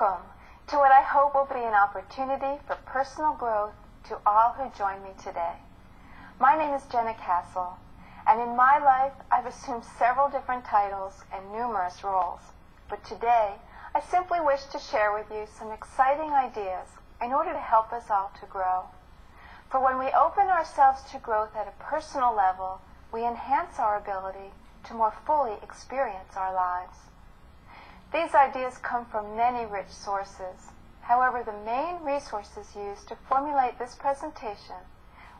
Welcome to what I hope will be an opportunity for personal growth to all who join me today. My name is Jenna Castle, and in my life I've assumed several different titles and numerous roles. But today, I simply wish to share with you some exciting ideas in order to help us all to grow. For when we open ourselves to growth at a personal level, we enhance our ability to more fully experience our lives. These ideas come from many rich sources. However, the main resources used to formulate this presentation,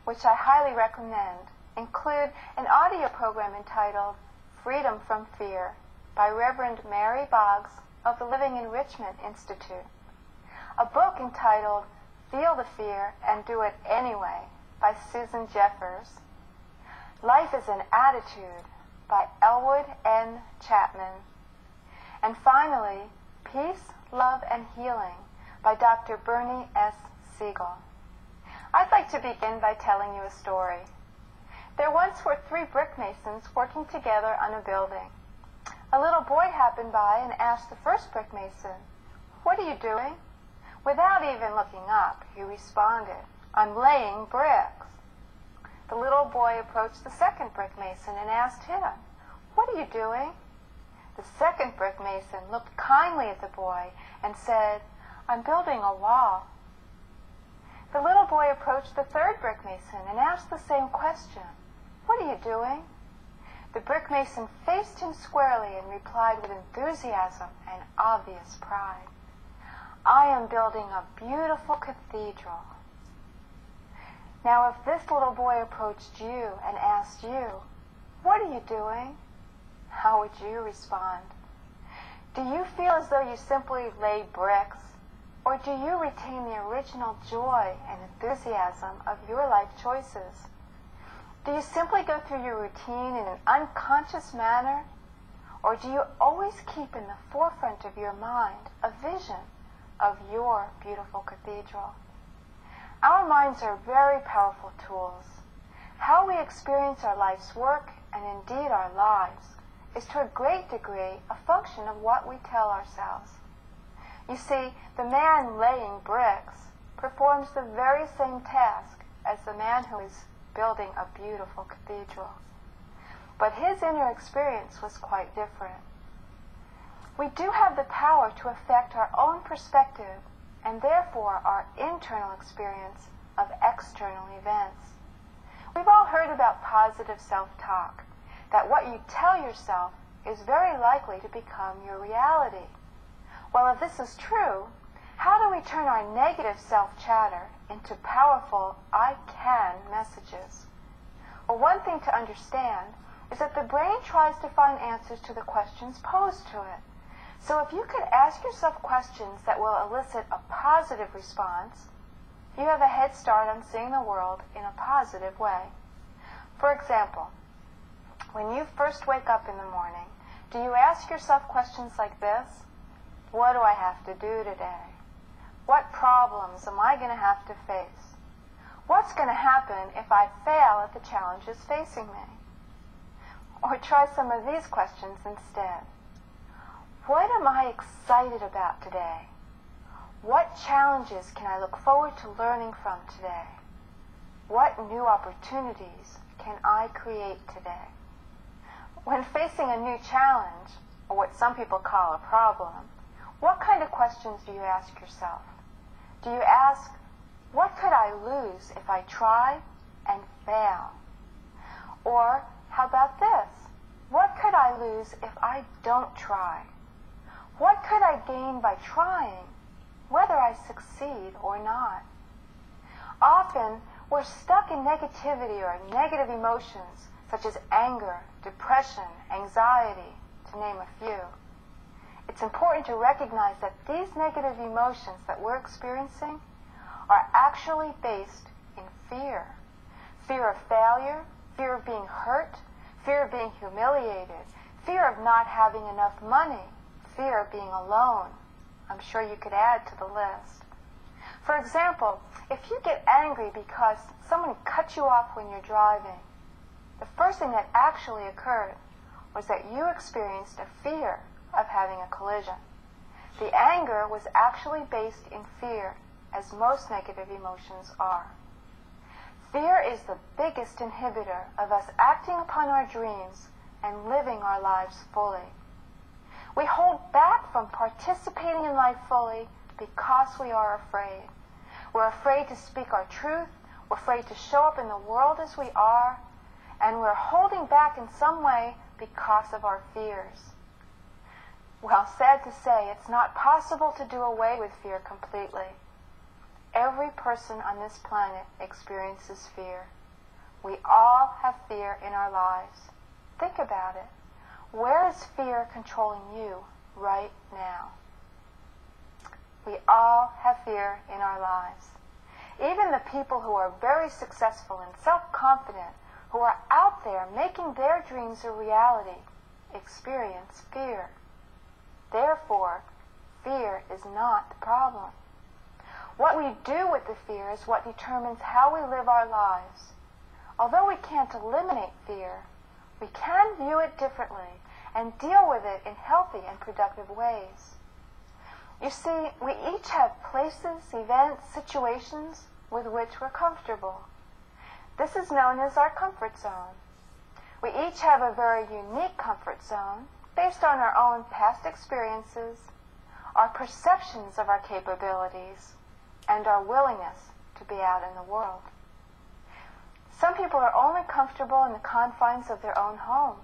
which I highly recommend, include an audio program entitled Freedom from Fear by Reverend Mary Boggs of the Living Enrichment Institute, a book entitled Feel the Fear and Do It Anyway by Susan Jeffers, Life is an Attitude by Elwood N. Chapman, and finally, Peace, Love, and Healing by Dr. Bernie S. Siegel. I'd like to begin by telling you a story. There once were 3 brick masons working together on a building. A little boy happened by and asked the first brick mason, "What are you doing?" Without even looking up, he responded, "I'm laying bricks." The little boy approached the second brick mason and asked him, "What are you doing?" The second brick mason looked kindly at the boy and said, "I'm building a wall." The little boy approached the third brick mason and asked the same question, "What are you doing?" The brick mason faced him squarely and replied with enthusiasm and obvious pride, "I am building a beautiful cathedral." Now, if this little boy approached you and asked you, "What are you doing?" how would you respond? Do you feel as though you simply lay bricks, or do you retain the original joy and enthusiasm of your life choices? Do you simply go through your routine in an unconscious manner, or do you always keep in the forefront of your mind a vision of your beautiful cathedral? Our minds are very powerful tools. How we experience our life's work, and indeed our lives, is to a great degree a function of what we tell ourselves. You see, the man laying bricks performs the very same task as the man who is building a beautiful cathedral. But his inner experience was quite different. We do have the power to affect our own perspective and therefore our internal experience of external events. We've all heard about positive self-talk, that what you tell yourself is very likely to become your reality. Well, if this is true, how do we turn our negative self-chatter into powerful I can messages? Well, one thing to understand is that the brain tries to find answers to the questions posed to it. So if you could ask yourself questions that will elicit a positive response, you have a head start on seeing the world in a positive way. For example, when you first wake up in the morning, do you ask yourself questions like this? What do I have to do today? What problems am I going to have to face? What's going to happen if I fail at the challenges facing me? Or try some of these questions instead. What am I excited about today? What challenges can I look forward to learning from today? What new opportunities can I create today? When facing a new challenge, or what some people call a problem, what kind of questions do you ask yourself? Do you ask, what could I lose if I try and fail? Or how about this? What could I lose if I don't try? What could I gain by trying, whether I succeed or not? Often, we're stuck in negativity or negative emotions, such as anger, depression, anxiety, to name a few. It's important to recognize that these negative emotions that we're experiencing are actually based in fear. Fear of failure, fear of being hurt, fear of being humiliated, fear of not having enough money, fear of being alone. I'm sure you could add to the list. For example, if you get angry because someone cut you off when you're driving, the first thing that actually occurred was that you experienced a fear of having a collision. The anger was actually based in fear, as most negative emotions are. Fear is the biggest inhibitor of us acting upon our dreams and living our lives fully. We hold back from participating in life fully because we are afraid. We're afraid to speak our truth, we're afraid to show up in the world as we are, and we're holding back in some way because of our fears. Well, sad to say, it's not possible to do away with fear completely. Every person on this planet experiences fear. We all have fear in our lives. Think about it. Where is fear controlling you right now? We all have fear in our lives. Even the people who are very successful and self-confident, who are out there making their dreams a reality, experience fear. Therefore, fear is not the problem. What we do with the fear is what determines how we live our lives. Although we can't eliminate fear, we can view it differently and deal with it in healthy and productive ways. You see, we each have places, events, situations with which we're comfortable. This is known as our comfort zone. We each have a very unique comfort zone based on our own past experiences, our perceptions of our capabilities, and our willingness to be out in the world. Some people are only comfortable in the confines of their own home.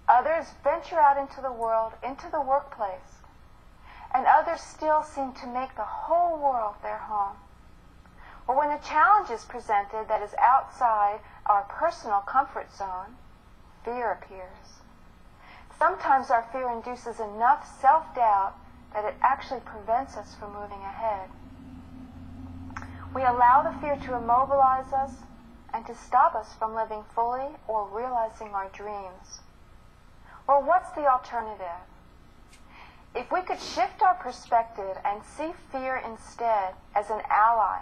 Others venture out into the world, into the workplace. And others still seem to make the whole world their home. Well, when a challenge is presented that is outside our personal comfort zone, fear appears. Sometimes our fear induces enough self-doubt that it actually prevents us from moving ahead. We allow the fear to immobilize us and to stop us from living fully or realizing our dreams. Well, what's the alternative? If we could shift our perspective and see fear instead as an ally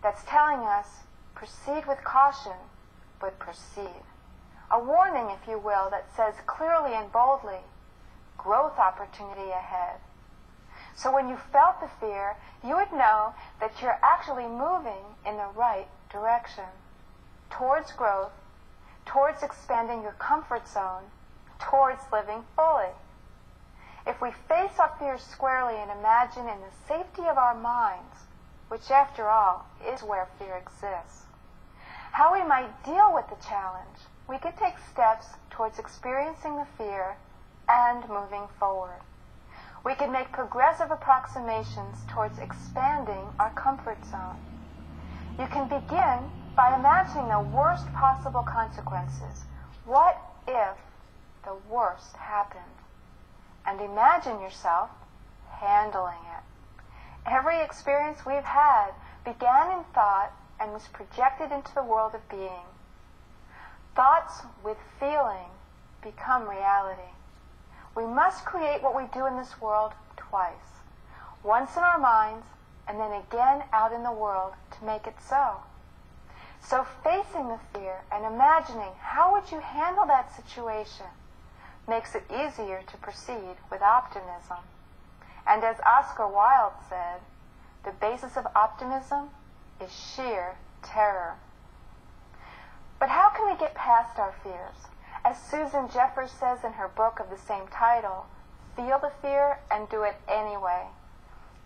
that's telling us, proceed with caution, but proceed. A warning, if you will, that says clearly and boldly, growth opportunity ahead. So when you felt the fear, you would know that you're actually moving in the right direction, towards growth, towards expanding your comfort zone, towards living fully. If we face our fears squarely and imagine in the safety of our minds, which after all is where fear exists, how we might deal with the challenge, we could take steps towards experiencing the fear and moving forward. We could make progressive approximations towards expanding our comfort zone. You can begin by imagining the worst possible consequences. What if the worst happened? And imagine yourself handling it. Every experience we've had began in thought and was projected into the world of being. Thoughts with feeling become reality. We must create what we do in this world twice. Once in our minds, and then again out in the world to make it so. So facing the fear and imagining how would you handle that situation makes it easier to proceed with optimism. And as Oscar Wilde said, the basis of optimism is sheer terror. But how can we get past our fears? As Susan Jeffers says in her book of the same title, feel the fear and do it anyway.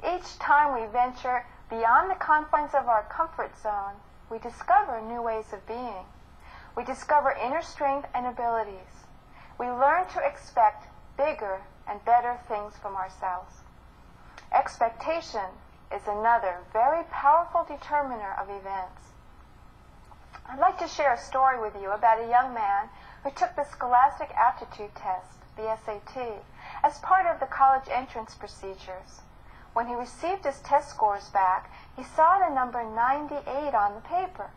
Each time we venture beyond the confines of our comfort zone, we discover new ways of being. We discover inner strength and abilities. We learn to expect bigger and better things from ourselves. Expectation is another very powerful determiner of events. I'd like to share a story with you about a young man who took the Scholastic Aptitude Test, the SAT, as part of the college entrance procedures. When he received his test scores back, he saw the number 98 on the paper.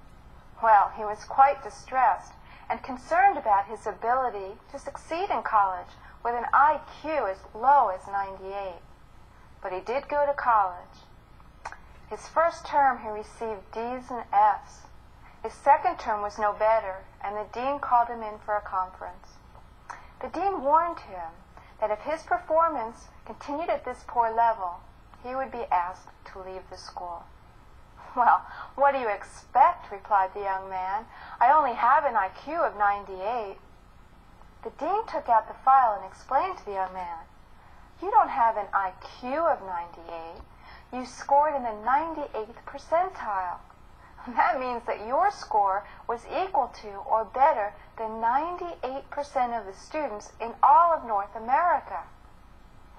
Well, he was quite distressed and concerned about his ability to succeed in college with an IQ as low as 98. But he did go to college. His first term he received D's and F's. His second term was no better, and the dean called him in for a conference. The dean warned him that if his performance continued at this poor level, he would be asked to leave the school. "Well, what do you expect?" replied the young man. "I only have an IQ of 98. The dean took out the file and explained to the young man, "You don't have an IQ of 98. You scored in the 98th percentile. That means that your score was equal to or better than 98% of the students in all of North America."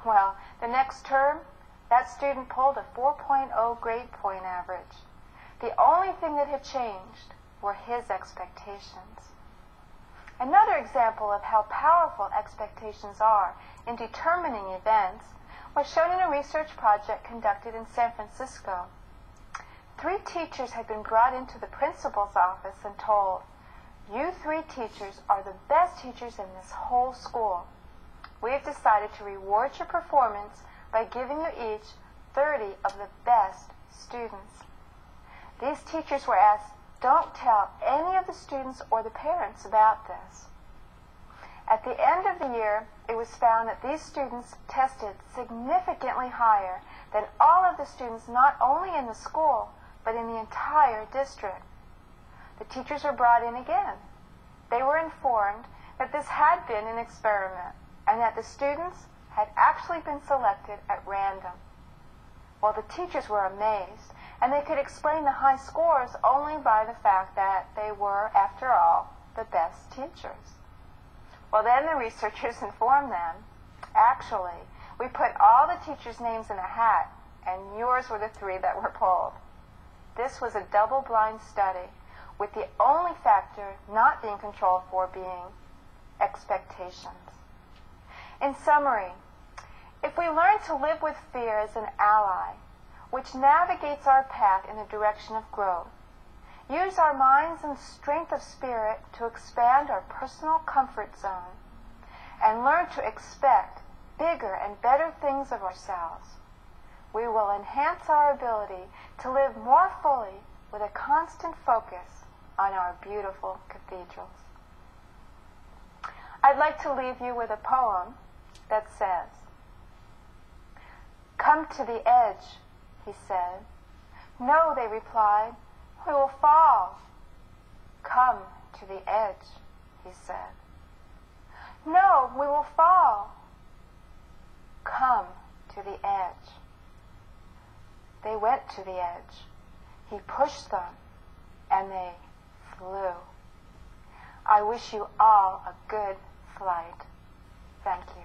Well, the next term, that student pulled a 4.0 grade point average. The only thing that had changed were his expectations. Another example of how powerful expectations are in determining events was shown in a research project conducted in San Francisco. 3 teachers had been brought into the principal's office and told, "You 3 teachers are the best teachers in this whole school. We have decided to reward your performance by giving you each 30 of the best students." These teachers were asked, "Don't tell any of the students or the parents about this." At the end of the year, it was found that these students tested significantly higher than all of the students not only in the school, but in the entire district. The teachers were brought in again. They were informed that this had been an experiment and that the students had actually been selected at random. Well, the teachers were amazed, and they could explain the high scores only by the fact that they were, after all, the best teachers. Well, then the researchers informed them, "Actually, we put all the teachers' names in a hat, and yours were the 3 that were pulled." This was a double-blind study, with the only factor not being controlled for being expectations. In summary, if we learn to live with fear as an ally, which navigates our path in the direction of growth, use our minds and strength of spirit to expand our personal comfort zone, and learn to expect bigger and better things of ourselves, we will enhance our ability to live more fully with a constant focus on our beautiful cathedrals. I'd like to leave you with a poem that says, "Come to the edge," he said. "No," they replied, "we will fall." "Come to the edge," he said. "No, we will fall." "Come to the edge." They went to the edge. He pushed them, and they flew. I wish you all a good flight. Thank you.